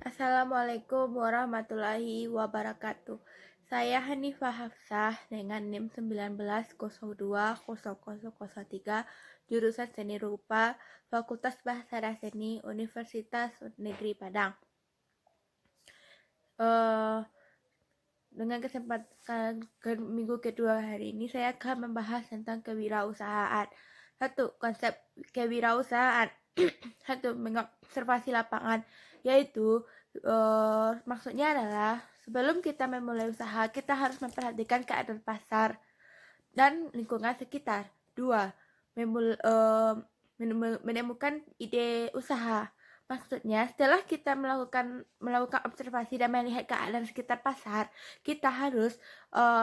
Assalamualaikum warahmatullahi wabarakatuh. Saya Hanifah Hafsah dengan NIM 19020003, jurusan Seni Rupa, Fakultas Bahasa dan Seni, Universitas Negeri Padang. Dengan kesempatan minggu kedua hari ini, saya akan membahas tentang kewirausahaan. Satu, konsep kewirausahaan. Satu, mengobservasi lapangan, yaitu maksudnya adalah sebelum kita memulai usaha, kita harus memperhatikan keadaan pasar dan lingkungan sekitar. Dua, menemukan ide usaha. Maksudnya, setelah kita melakukan observasi dan melihat keadaan sekitar pasar, kita harus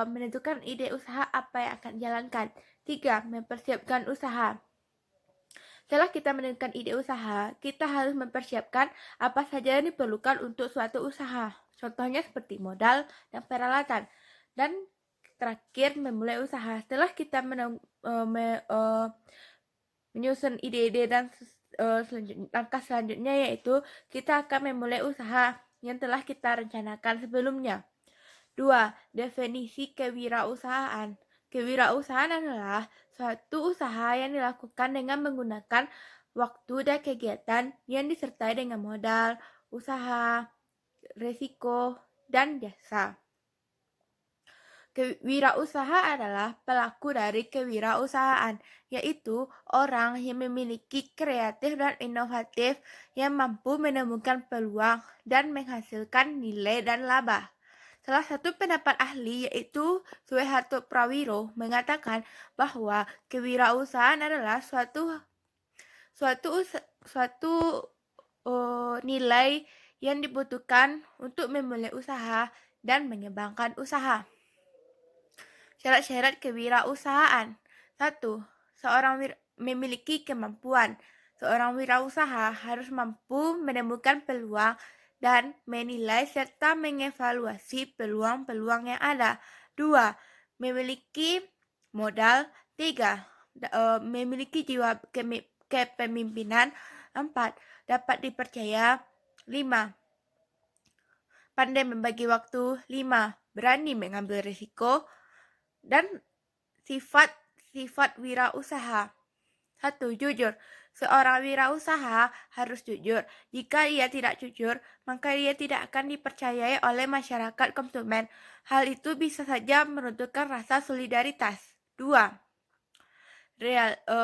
menentukan ide usaha apa yang akan dijalankan. Tiga, mempersiapkan usaha. Setelah kita menentukan ide usaha, kita harus mempersiapkan apa saja yang diperlukan untuk suatu usaha. Contohnya seperti modal dan peralatan. Dan terakhir, memulai usaha. Setelah kita menyusun ide-ide dan langkah selanjutnya, yaitu kita akan memulai usaha yang telah kita rencanakan sebelumnya. 2. Definisi kewirausahaan. Kewirausahaan adalah suatu usaha yang dilakukan dengan menggunakan waktu dan kegiatan yang disertai dengan modal, usaha, risiko, dan jasa. Kewirausaha adalah pelaku dari kewirausahaan, yaitu orang yang memiliki kreatif dan inovatif yang mampu menemukan peluang dan menghasilkan nilai dan laba. Salah satu pendapat ahli, yaitu Sueharto Prawiro, mengatakan bahwa kewirausahaan adalah suatu nilai yang dibutuhkan untuk memulai usaha dan mengembangkan usaha. Syarat-syarat kewirausahaan. 1. Seorang memiliki kemampuan. Seorang wirausaha harus mampu menemukan peluang dan menilai serta mengevaluasi peluang-peluang yang ada. 2. Memiliki modal. 3. Memiliki jiwa kepemimpinan. 4. Dapat dipercaya. 5. Pandai membagi waktu. 5. Berani mengambil risiko. Dan sifat wirausaha. 1. Jujur. Seorang wirausaha harus jujur. Jika ia tidak jujur, maka ia tidak akan dipercayai oleh masyarakat konsumen. Hal itu bisa saja meruntuhkan rasa solidaritas. 2.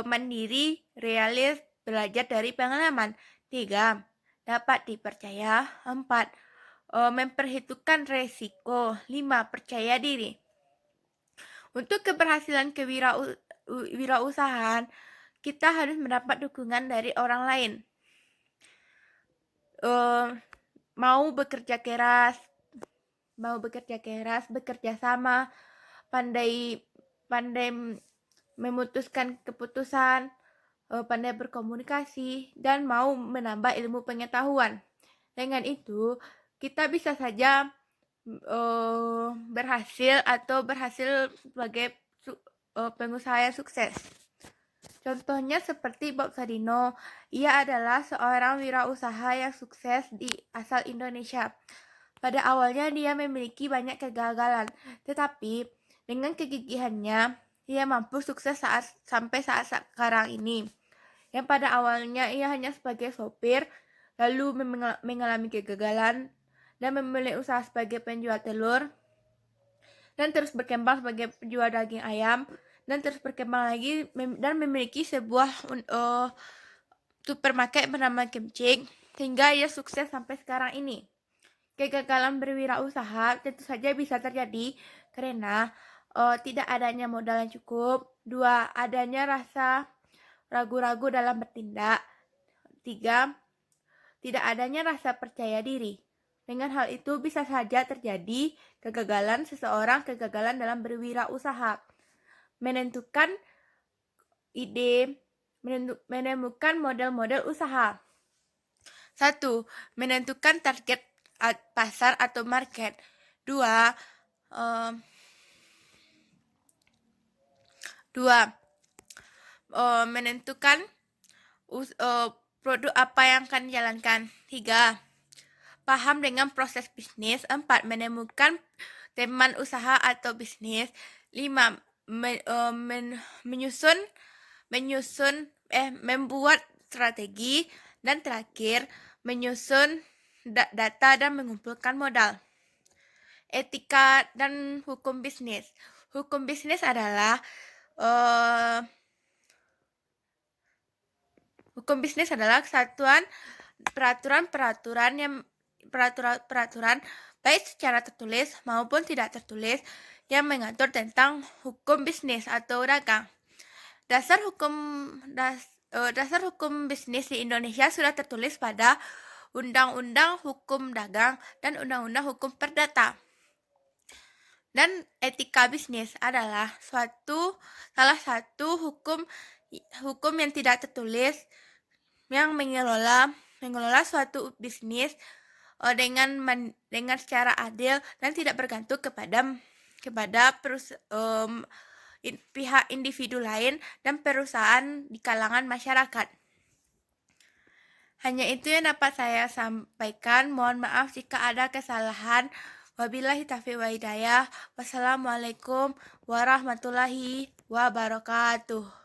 Mandiri, realis, belajar dari pengalaman. 3. Dapat dipercaya. 4. Memperhitungkan resiko. 5. Percaya diri. Untuk keberhasilan kewirausahaan, kita harus mendapat dukungan dari orang lain. Mau bekerja keras, bekerja sama, pandai memutuskan keputusan, pandai berkomunikasi, dan mau menambah ilmu pengetahuan. Dengan itu, kita bisa saja berhasil sebagai pengusaha yang sukses. Contohnya seperti Bob Sadino, ia adalah seorang wirausaha yang sukses di asal Indonesia. Pada awalnya dia memiliki banyak kegagalan, tetapi dengan kegigihannya, ia mampu sukses sampai saat sekarang ini. Yang pada awalnya ia hanya sebagai sopir, lalu mengalami kegagalan, dan memulai usaha sebagai penjual telur, dan terus berkembang sebagai penjual daging ayam, dan terus berkembang lagi dan memiliki sebuah supermarket bernama Kimchi, sehingga ia sukses sampai sekarang ini. Kegagalan berwirausaha tentu saja bisa terjadi karena tidak adanya modal yang cukup. 2. Adanya rasa ragu-ragu dalam bertindak. 3. Tidak adanya rasa percaya diri. Dengan hal itu bisa saja terjadi kegagalan dalam berwirausaha. Menentukan ide, menemukan model-model usaha. 1. Menentukan target pasar atau market. 2. Menentukan produk apa yang akan dijalankan. 3. paham dengan proses bisnis. 4. Menemukan teman usaha atau bisnis. 5. Membuat strategi. Dan terakhir, menyusun data dan mengumpulkan modal. Etika dan hukum bisnis. Hukum bisnis adalah kesatuan peraturan baik secara tertulis maupun tidak tertulis yang mengatur tentang hukum bisnis atau dagang. Dasar hukum bisnis di Indonesia sudah tertulis pada Undang-Undang Hukum Dagang dan Undang-Undang Hukum Perdata. Dan etika bisnis adalah salah satu hukum yang tidak tertulis yang mengelola suatu bisnis dengan secara adil dan tidak bergantung kepada pihak individu lain dan perusahaan di kalangan masyarakat. Hanya itu yang dapat saya sampaikan. Mohon maaf jika ada kesalahan. Wabillahi taufiq wa hidayah. Wassalamualaikum warahmatullahi wabarakatuh.